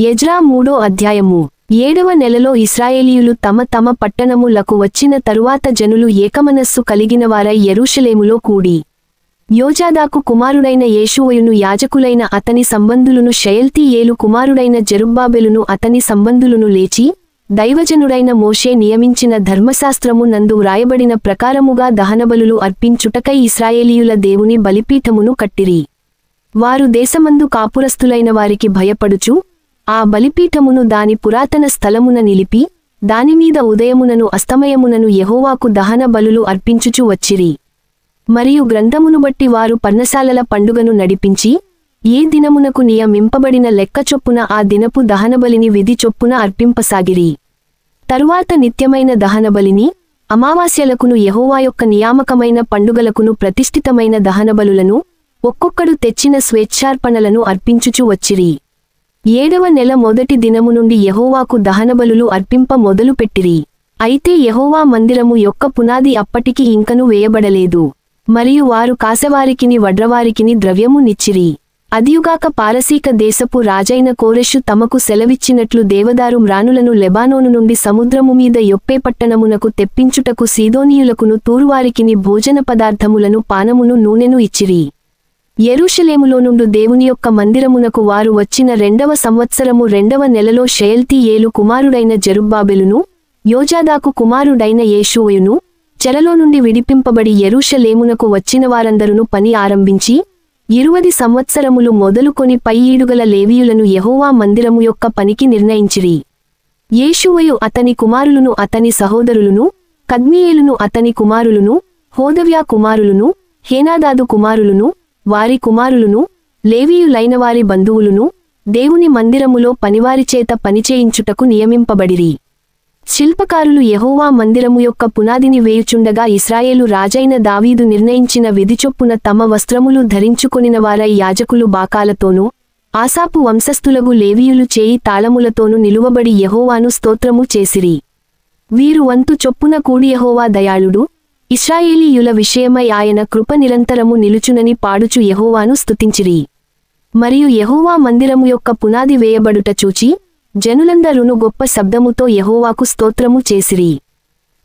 Ezra 3వ అధ్యాయము. 7వ నెలలో ఇశ్రాయేలీయులు తమ తమ పట్టణములకు వచ్చిన తరువాత జనులు ఏకమనస్సు కలిగినవారై యెరూషలేములో కూడి యోజాదాకు కుమారుడైన యేషూవయును యాజకులైన అతని సంబంధులును షయల్తీయేలు కుమారుడైన జెరుబ్బాబెలును అతని సంబంధులును లేచి దైవజనుడైన మోషే నియమించిన ధర్మశాస్త్రము నందు వ్రాయబడిన ప్రకారముగా దహనబలులు అర్పించుటకై ఇశ్రాయేలీయుల దేవుని బలిపీఠమును కట్టిరి. వారు దేశమందు కాపురస్తులైన వారికి భయపడుచు ఆ బలిపీఠమును దాని పురాతన స్థలమున నిలిపి దానిమీద ఉదయమునను అస్తమయమునను యెహోవాకు దహన బలులు అర్పించుచు వచ్చిరి. మరియు గ్రంథమును బట్టి వారు పర్ణశాలల పండుగను నడిపించి ఏ దినమునకు నియమింపబడిన లెక్క చొప్పున ఆ దినపు దహనబలిని విధి చొప్పున అర్పింపసాగిరి. తరువాత నిత్యమైన దహనబలిని అమావాస్యలకును యెహోవా యొక్క నియామకమైన పండుగలకును ప్రతిష్ఠితమైన దహనబలులను ఒక్కొక్కడు తెచ్చిన స్వేచ్ఛార్పణలను అర్పించుచు వచ్చిరి. 7వ నెల మొదటి దినము నుండి యెహోవాకు దహనబలులు అర్పింప మొదలుపెట్టిరి. అయితే యెహోవా మందిరము యొక్క పునాది అప్పటికి ఇంకను వేయబడలేదు. మరియు వారు కాసవారికిని వడ్రవారికిని ద్రవ్యము నిచ్చిరి. అదియుగాక పారసీక దేశపు రాజైన కోరెషు తమకు సెలవిచ్చినట్లు దేవదారు మ్రానులను లెబానోను నుండి సముద్రము మీద యొప్పే పట్టణమునకు తెప్పించుటకు సీదోనీయులకును తూరువారికిని భోజన పదార్థములను పానమును నూనెను ఇచ్చిరి. యెరూషలేములో నుండు దేవుని యొక్క మందిరమునకు వారు వచ్చిన 2వ సంవత్సరము 2వ నెలలో షయల్తీయేలు కుమారుడైన జెరుబ్బాబెలును యోజాదాకు కుమారుడైన యేషూవయును చెరలో నుండి విడిపింపబడి యెరూషలేమునకు వచ్చిన వారందరును పని ఆరంభించి 20 సంవత్సరములు మొదలుకొని పై ఈడుగల లేవీయులను యెహోవా మందిరము యొక్క పనికి నిర్ణయించిరి. యేషూవయు అతని కుమారులును అతని సహోదరులును కద్మీయేలును అతని కుమారులును హోదవ్యా కుమారులును హేనాదాదు కుమారులును వారి కుమారులును లేవీయులైనవారి బంధువులును దేవుని మందిరములో పనివారిచేత పనిచేయించుటకు నియమింపబడిరి. శిల్పకారులు యెహోవా మందిరము యొక్క పునాదిని వేయుచుండగా ఇశ్రాయేలు రాజైన దావీదు నిర్ణయించిన విధిచొప్పున తమ వస్త్రములు ధరించుకొనినవారై యాజకులు బాకాలతోనూ ఆసాపు వంశస్థులగు లేవీయులు చేయి తాళములతోనూ నిలువబడి యెహోవాను స్తోత్రము చేసిరి. వీరు వంతు చొప్పున కూడి యెహోవా దయాళుడు ఇశ్రాయేలీయుల విషయమై ఆయన కృప నిరంతరము నిలుచునని పాడుచు యెహోవాను స్తుతించిరి. మరియు యెహోవా మందిరము యొక్క పునాది వేయబడుట చూచి జనులందరూను గొప్ప శబ్దముతో యెహోవాకు స్తోత్రము చేసిరి.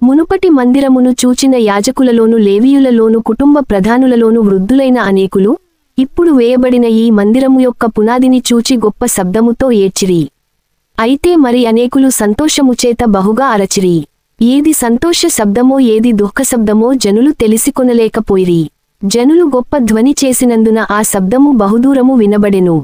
మునుపటి మందిరమును చూచిన యాజకులలోను లేవీయులలోను కుటుంబ ప్రధానులలోను వృద్ధులైన అనేకులు ఇప్పుడు వేయబడిన ఈ మందిరము యొక్క పునాదిని చూచి గొప్ప శబ్దముతో ఏడ్చిరి. అయితే మరి అనేకులు సంతోషముచేత బహుగా అరచిరి. ఏది సంతోష శబ్దమో ఏది దుఃఖశబ్దమో జనులు తెలిసికొనలేకపోయిరి. జనులు గొప్ప ధ్వని చేసినందున ఆ శబ్దము బహుదూరము వినబడెను.